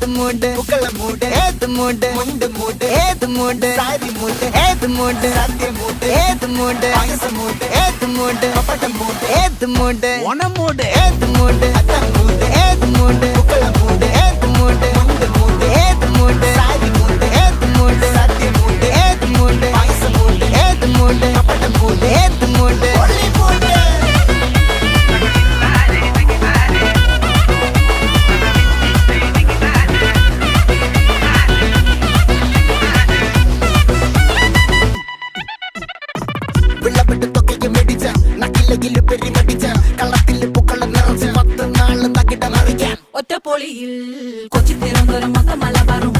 മൂട് പൂക്കള മൂട് ഏത് മൂട് മുണ്ട് മൂട് ഏത് മൂട് സാരി മൂട് ഏത് മൂട് സദ്യ മൂട് ഏത് മൂട് പായസ മൂട് ഏത് മൂട് പപ്പടം മൂട് ഏത് മൂട് ഓണം മൂട് ഏത് മൂട് അത്തം മൂട് ഏത് മൂട് പൂക്കള മൂട് ഏത് മൂട് മുണ്ട് മൂട് ഏത് മൂട് സാരി മൂട് ഏത് മൂട് സദ്യ മൂട് ഏത് മൂട് പായസ മൂട് ഏത് മൂട് പപ്പടം മൂട് ഏത് മൂട് ഒള്ളി മൂട് ഒറ്റപ്പൊളിയിൽ കൊച്ചി തിരുവനന്തപുരം മൊത്തം മലബാറും